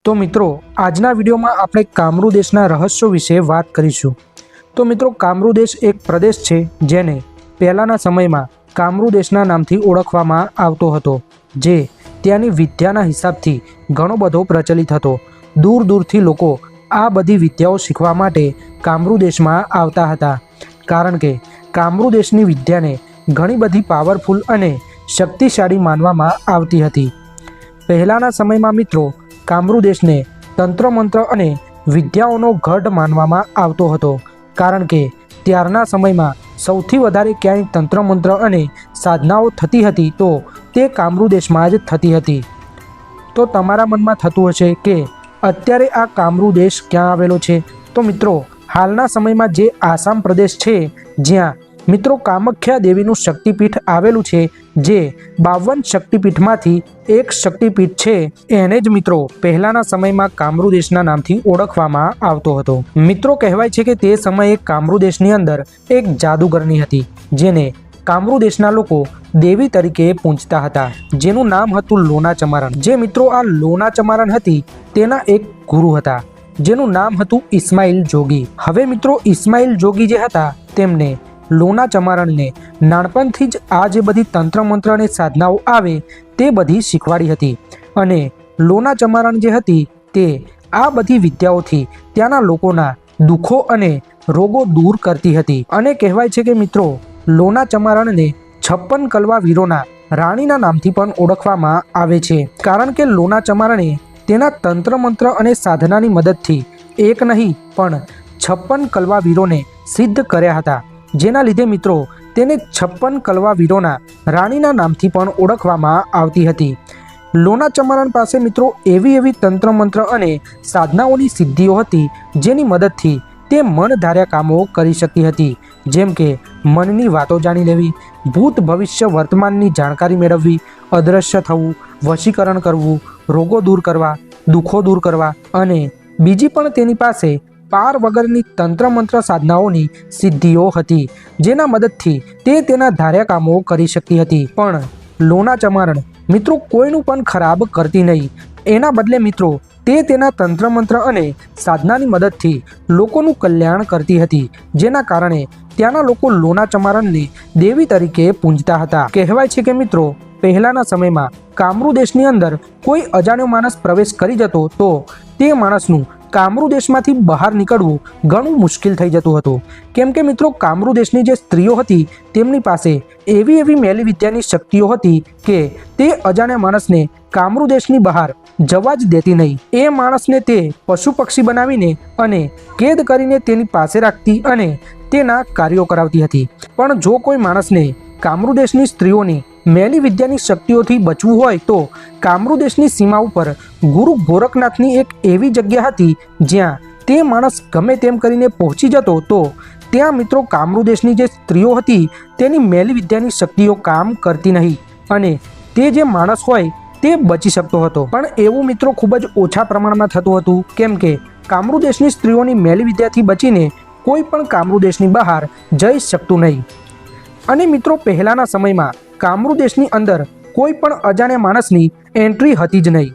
तो मित्रों आजना वीडियो में આપણે કામરૂ દેશના રહસ્યો વિશે વાત કરીશું। તો મિત્રો કામરૂ દેશ એક પ્રદેશ છે જેને પહેલાના સમયમાં કામરૂ દેશના નામથી ઓળખવામાં આવતો હતો, જે ત્યાંની વિદ્યાના હિસાબથી ઘણો બધો પ્રચલિત હતો। દૂર દૂરથી લોકો આ બધી વિદ્યાઓ શીખવા માટે કામરૂ દેશમાં આવતા હતા, કારણ કે કામરૂ દેશની વિદ્યાને ઘણી બધી પાવરફુલ અને શક્તિશાળી માનવામાં આવતી હતી। પહેલાના સમયમાં મિત્રો કામરૂ દેશને તંત્ર મંત્ર અને વિદ્યાઓનો ગઢ માનવામાં આવતો હતો, કારણ કે ત્યારના સમયમાં સૌથી વધારે ક્યાંય તંત્ર મંત્ર અને સાધનાઓ થતી હતી તો તે કામરૂ દેશમાં જ થતી હતી। તો તમારા મનમાં થતું હશે કે અત્યારે આ કામરૂ દેશ ક્યાં આવેલો છે? તો મિત્રો હાલના સમયમાં જે આસામ પ્રદેશ છે, જ્યાં મિત્રો કામાખ્યા દેવીનું શક્તિપીઠ આવેલું છે, જે 52 શક્તિપીઠમાંથી એક શક્તિપીઠ છે, એને જ મિત્રો પહેલાના સમયમાં કામરૂ દેશના નામથી ઓળખવામાં આવતો હતો। મિત્રો કહેવાય છે કે તે સમયે કામરૂ દેશની અંદર એક જાદુગરની હતી, જેને કામરૂ દેશના લોકો દેવી તરીકે પૂજતા હતા, જેનું નામ હતું લોના ચમારણ। જે મિત્રો આ લોના ચમારણ હતી તેના એક ગુરુ હતા, જેનું નામ હતું ઇસ્માઇલ જોગી। હવે મિત્રો ઇસ્માઇલ જોગી જે હતા તેમને લોના ચમારણને નાનપણથી જ આ જે બધી તંત્ર મંત્ર અને સાધનાઓ આવે તે બધી શીખવાડી હતી, અને લોના ચમારણ જે હતી તે આ બધી વિદ્યાઓથી ત્યાંના લોકોના દુઃખો અને રોગો દૂર કરતી હતી। અને કહેવાય છે કે મિત્રો લોના ચમારણને 56 કલવા વીરોના રાણીના નામથી પણ ઓળખવામાં આવે છે, કારણ કે લોના ચમારણે તેના તંત્ર મંત્ર અને સાધનાની મદદથી એક નહીં પણ 56 કલવા વીરોને સિદ્ધ કર્યા હતા, જેના લીધે મિત્રો તેને 56 કલવા વીરોના રાણીના નામથી પણ ઓળખવામાં આવતી હતી। લોના ચમારણ પાસે મિત્રો એવી તંત્ર મંત્ર અને સાધનાઓની સિદ્ધિઓ હતી, જેની મદદથી તે મન ધાર્યા કામો કરી શકતી હતી, જેમ કે મનની વાતો જાણી લેવી, ભૂત ભવિષ્ય વર્તમાનની જાણકારી મેળવવી, અદૃશ્ય થવું, વશીકરણ કરવું, રોગો દૂર કરવા, દુઃખો દૂર કરવા, અને બીજી પણ તેની પાસે પાર વગરની તંત્ર મંત્ર સાધનાઓની સિદ્ધિઓ હતી, જેના મદદથી તે તેના ધાર્યા કામો કરી શકતી હતી। પણ લોના ચમારણ મિત્રો કોઈનું પણ ખરાબ કરતી નહીં, એના બદલે મિત્રો તે તેના તંત્ર મંત્ર અને સાધનાની મદદથી લોકોનું કલ્યાણ કરતી હતી, જેના કારણે ત્યાંના લોકો લોના ચમારણને દેવી તરીકે પૂજતા હતા। કહેવાય છે કે મિત્રો પહેલાના સમયમાં કામરૂ દેશની અંદર કોઈ અજાણ્યો માણસ પ્રવેશ કરી જતો તો તે માણસનું કામરૂ દેશમાંથી બહાર નીકળવું ઘણું મુશ્કેલ થઈ જતું હતું, કેમ કે મિત્રો કામરૂ દેશની જે સ્ત્રીઓ હતી તેમની પાસે એવી મેલી વિદ્યાની શક્તિઓ હતી કે તે અજાણ્યા માણસને કામરૂ દેશની બહાર જવા જ દેતી નહીં। એ માણસને તે પશુ પક્ષી બનાવીને અને કેદ કરીને તેની પાસે રાખતી અને તેના કાર્યો કરાવતી હતી। પણ જો કોઈ માણસને કામરૂ દેશની સ્ત્રીઓની મેલી વિદ્યાની શક્તિઓથી બચવું હોય તો કામરૂ દેશની સીમા ઉપર ગુરુ ગોરખનાથની એક એવી જગ્યા હતી, જ્યાં તે માણસ ગમે તેમ કરીને પહોંચી જતો તો ત્યાં મિત્રો કામરૂ દેશની જે સ્ત્રીઓ હતી તેની મેલી વિદ્યાની શક્તિઓ કામ કરતી નહીં, અને તે જે માણસ હોય તે બચી શકતો હતો। પણ એવું મિત્રો ખૂબ જ ઓછા પ્રમાણમાં થતું હતું, કેમ કે કામરૂ દેશની સ્ત્રીઓની મેલી વિદ્યાથી બચીને કોઈ પણ કામરૂ દેશની બહાર જઈ શકતું નહીં। અને મિત્રો પહેલાના સમયમાં કામરૂ દેશની અંદર કોઈ પણ અજાણ્યા માણસની એન્ટ્રી હતી જ નહીં,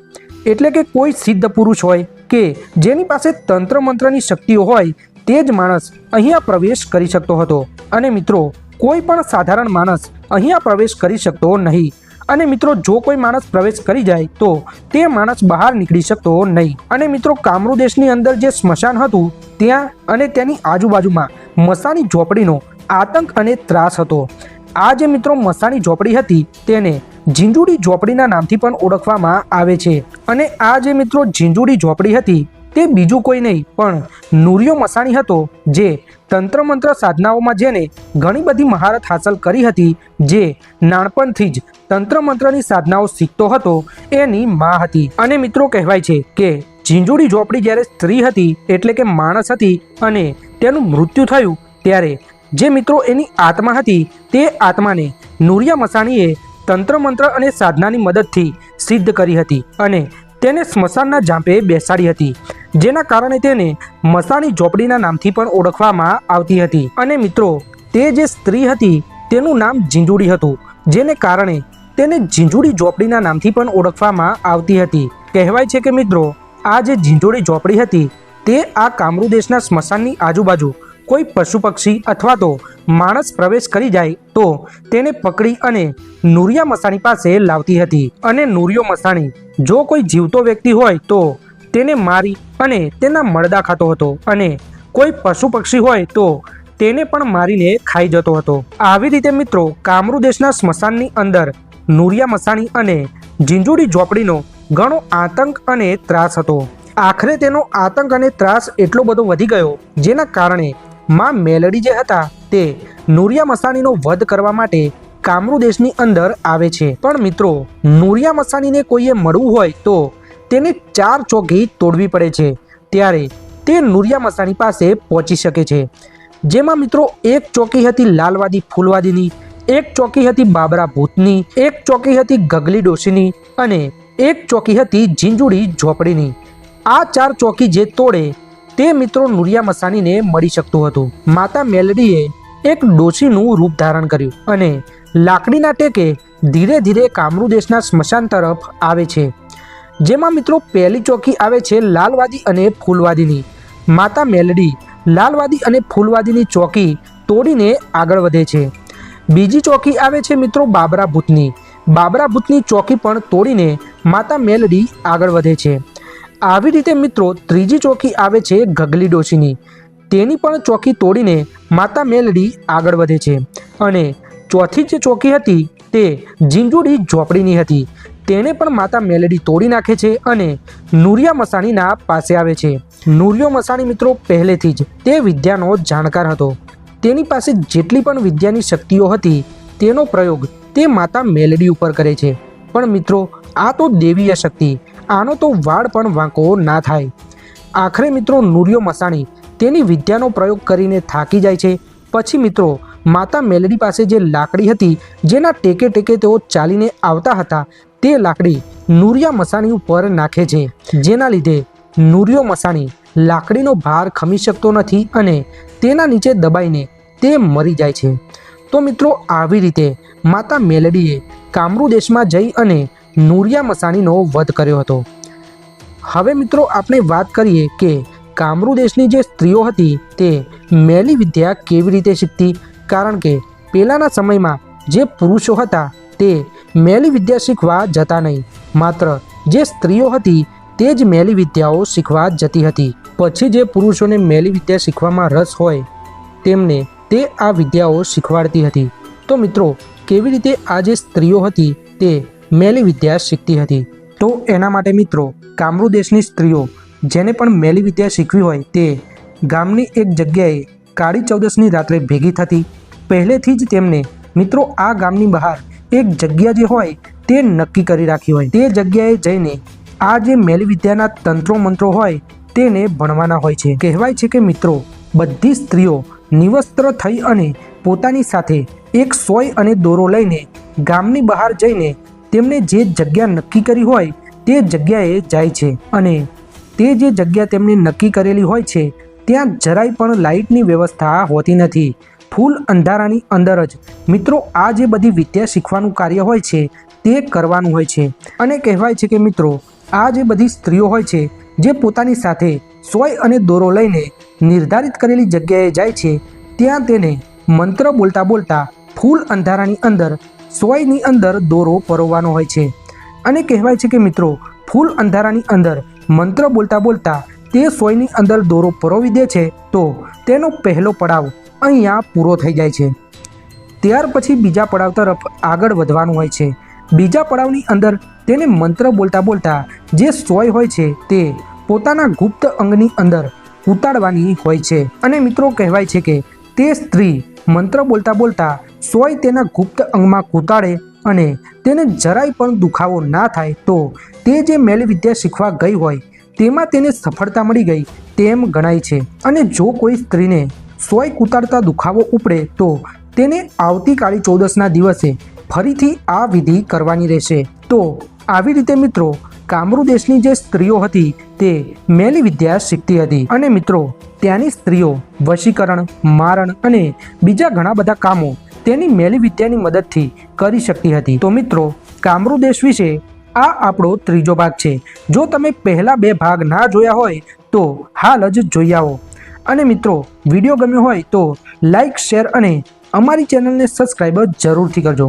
એટલે કે કોઈ સિદ્ધ પુરુષ હોય કે જેની પાસે તંત્ર મંત્રની શક્તિઓ હોય તે જ માણસ અહીંયા પ્રવેશ કરી શકતો હતો, અને મિત્રો કોઈ પણ સાધારણ માણસ અહીંયા પ્રવેશ કરી શકતો નહીં। અને મિત્રો જો કોઈ માણસ પ્રવેશ કરી જાય તો તે માણસ બહાર નીકળી શકતો નહીં। અને મિત્રો કામરૂ દેશની અંદર જે સ્મશાન હતું ત્યાં અને તેની આજુબાજુમાં મસાણી ઝોપડીનો આતંક અને ત્રાસ હતો। આ જે મિત્રો મસાણી ઝોપડી હતી તેને ઝીંઝુડી ઝોપડીના નામથી પણ ઓળખવામાં આવે છે, અને આ જે મિત્રો ઝીંઝુડી ઝોપડી હતી તે બીજું કોઈ નહીં પણ નુરિયો મસાણી હતો, જે તંત્ર મંત્ર સાધનાઓમાં જેને ઘણી બધી મહારત હાંસલ કરી હતી, જે નાનપણથી જ તંત્ર મંત્રની સાધનાઓ શીખતો હતો, એની માં હતી। અને મિત્રો કહેવાય છે કે ઝીંઝુડી ઝોપડી જ્યારે સ્ત્રી હતી એટલે કે માણસ હતી અને તેનું મૃત્યુ થયું ત્યારે જે મિત્રો એની આત્મા હતી તે આત્માને નુરિયા મસાણીએ તંત્ર મંત્ર અને સાધનાની મદદથી સિદ્ધ કરી હતી અને તેને સ્મશાનના ઝાંપે બેસાડી હતી, જેના કારણે તેને મસાણી ઝોપડીના નામથી પણ ઓળખવામાં આવતી હતી। અને મિત્રો તે જે સ્ત્રી હતી તેનું નામ ઝીંઝુડી હતું, જેને કારણે તેને ઝીંઝુડી ઝોપડીના નામથી પણ ઓળખવામાં આવતી હતી। કહેવાય છે કે મિત્રો આ જે ઝીંઝોડી ઝોપડી હતી તે આ કામરૂ દેશના સ્મશાનની આજુબાજુ કોઈ પશુ પક્ષી અથવા તો માણસ પ્રવેશ કરી જાય તો તેને પકડી અને નુરિયા મસાણી પાસે લાવતી હતી અને નુરિયો મસાણી જો કોઈ જીવતો વ્યક્તિ હોય તો તેને મારી અને તેના મળદા ખાતો હતો અને કોઈ પશુ પક્ષી હોય તો તેને પણ મારીને ખાઈ જતો હતો। આવી રીતે મિત્રો કામરૂ દેશના સ્મશાનની અંદર નુરિયા મસાણી અને ઝીંઝોડી ઝોપડીનો ઘણો આતંક અને ત્રાસ હતો। આખરે તેનો આતંક અને ત્રાસ એટલો બધો વધી ગયો જેના કારણે માં મેલડી જે હતા તે નુરિયા મસાણીનો વધ કરવા માટે કામરૂ દેશની અંદર આવે છે। પણ મિત્રો નુરિયા મસાણીને કોઈએ મળવું હોય તો તેને 4 ચોકી તોડવી પડે છે ત્યારે તે નુરિયા મસાણી પાસે પહોંચી શકે છે। જેમાં મિત્રો એક ચોકી હતી લાલવાદી ફૂલવાદીની, એક ચોકી હતી બાબરા ભૂતની, એક ચોકી હતી ગગલી ડોશીની અને એક ચોકી હતી ઝીંઝોડી ઝોપડીની। આ 4 ચોકી જે તોડે તે મિત્રો નુરિયા મસાણીને મળી શકતું હતું। માતા મેલડીએ એક ડોશીનું રૂપ ધારણ કર્યું અને લાકડીના ટેકે ધીરે ધીરે કામરૂ દેશના સ્મશાન તરફ આવે છે। જેમાં મિત્રો પહેલી ચોકી આવે છે લાલવાદી અને ફૂલવાદીની। માતા મેલડી લાલવાદી અને ફૂલવાદીની ચોકી તોડીને આગળ વધે છે। બીજી ચોકી આવે છે મિત્રો બાબરા ભૂતની। બાબરા ભૂતની ચોકી પણ તોડીને માતા મેલડી આગળ વધે છે। આવી રીતે મિત્રો ત્રીજી ચોકી આવે છે ગગલી ડોશીની। તેની પણ ચોકી તોડીને માતા મેલડી આગળ વધે છે અને ચોથી જે ચોકી હતી તે ઝીંઝોડી ઝોપડીની હતી। તેને પણ માતા મેલડી તોડી નાખે છે અને નુરિયા મસાણીના પાસે આવે છે। નુરિયો મસાણી મિત્રો પહેલેથી જ તે વિદ્યાનો જાણકાર હતો। તેની પાસે જેટલી પણ વિદ્યાની શક્તિઓ હતી તેનો પ્રયોગ તે માતા મેલડી ઉપર કરે છે। પણ મિત્રો આ તો દેવીય શક્તિ, આનો તો વાળ પણ વાંકો ના થાય। આખરે મિત્રો નુરિયો મસાણી તેની વિદ્યાનો પ્રયોગ કરીને થાકી જાય છે। પછી મિત્રો માતા મેલડી પાસે જે લાકડી હતી જેના ટેકે ટેકે તેઓ ચાલીને આવતા હતા તે લાકડી નુરિયા મસાણી ઉપર નાખે છે, જેના લીધે નુરિયો મસાણી લાકડીનો ભાર ખમી શકતો નથી અને તેના નીચે દબાઈને તે મરી જાય છે। તો મિત્રો આવી રીતે માતા મેલડીએ કામરૂ દેશમાં જઈ અને નુરિયા મસાણીનો વધ કર્યો હતો। હવે મિત્રો આપણે વાત કરીએ કે કામરૂ દેશની જે સ્ત્રીઓ હતી તે મેલી વિદ્યા કેવી રીતે શીખતી, કારણ કે પહેલાંના સમયમાં જે પુરુષો હતા તે મેલી વિદ્યા શીખવા જતા નહીં, માત્ર જે સ્ત્રીઓ હતી તે જ મેલી વિદ્યાઓ શીખવા જતી હતી। પછી જે પુરુષોને મેલી વિદ્યા શીખવામાં રસ હોય તેમને તે આ વિદ્યાઓ શીખવાડતી હતી। તો મિત્રો કેવી રીતે આ જે સ્ત્રીઓ હતી તે મેલી વિદ્યા શીખતી હતી, તો એના માટે મિત્રો કામરૂ દેશની સ્ત્રીઓ જેને પણ મેલી વિદ્યા શીખવી હોય તે ગામની એક જગ્યાએ કાળી ચૌદસની રાત્રે ભેગી થતી। પહેલેથી જ તેમને મિત્રો આ ગામની બહાર એક જગ્યા જે હોય તે નક્કી કરી રાખી હોય, તે જગ્યાએ જઈને આ જે મેલી વિદ્યાના તંત્રો મંત્રો હોય તેને ભણવાના હોય છે। કહેવાય છે કે મિત્રો બધી સ્ત્રીઓ નિવસ્ત્ર થઈ અને પોતાની સાથે એક સોય અને દોરો લઈને ગામની બહાર જઈને તેમને જે જગ્યા નક્કી કરી હોય તે જગ્યાએ જાય છે અને તે જે જગ્યા તેમને નક્કી કરેલી હોય છે ત્યાં જરાય પણ લાઇટની વ્યવસ્થા હોતી નથી। ફૂલ અંધારાની અંદર જ મિત્રો આ જે બધી વિદ્યા શીખવાનું કાર્ય હોય છે તે કરવાનું હોય છે। અને કહેવાય છે કે મિત્રો આ જે બધી સ્ત્રીઓ હોય છે જે પોતાની સાથે સોય અને દોરો લઈને નિર્ધારિત કરેલી જગ્યાએ જાય છે ત્યાં તેને મંત્ર બોલતા બોલતા ફૂલ અંધારાની અંદર સોયની અંદર દોરો પરોવવાનો હોય છે। અને કહેવાય છે કે મિત્રો ફૂલ અંધારાની અંદર મંત્ર બોલતા બોલતા તે સોયની અંદર દોરો પરોવી દે છે તો તેનો પહેલો પડાવ અહીંયા પૂરો થઈ જાય છે। ત્યાર પછી બીજા પડાવ તરફ આગળ વધવાનું હોય છે। બીજા પડાવની અંદર તેને મંત્ર બોલતા બોલતા જે સોય હોય છે તે પોતાના ગુપ્ત અંગની અંદર ઉતાડવાની હોય છે। અને મિત્રો કહેવાય છે કે તે સ્ત્રી મંત્ર બોલતા બોલતા સોય તેના ગુપ્ત અંગમાં કૂતાડે અને તેને જરાય પણ દુખાવો ના થાય તો તે જે મેલી વિદ્યા શીખવા ગઈ હોય તેમાં તેને સફળતા મળી ગઈ તેમ ગણાય છે। અને જો કોઈ સ્ત્રીને સોય કૂતાડતા દુખાવો ઉપડે તો તેને આવતી કાળી ચૌદસના દિવસે ફરીથી આ વિધિ કરવાની રહેશે। તો આવી રીતે મિત્રો કામરૂ દેશની જે સ્ત્રીઓ હતી તે મેલી વિદ્યા શીખતી હતી અને મિત્રો ત્યાંની સ્ત્રીઓ વશીકરણ, મારણ અને બીજા ઘણા બધા કામો તેની મેલી વિદ્યાની મદદથી કરી શકતી હતી। તો મિત્રો કામરૂ દેશ વિશે આ આપણો ત્રીજો ભાગ છે. જો તમે પહેલા 2 ભાગ ના જોયા હોય તો હાલ જ જોઈ આવો. અને મિત્રો, વિડીયો ગમ્યો હોય તો લાઈક, શેર અને અમારી ચેનલને સબસ્ક્રાઈબ જરૂરથી કરજો.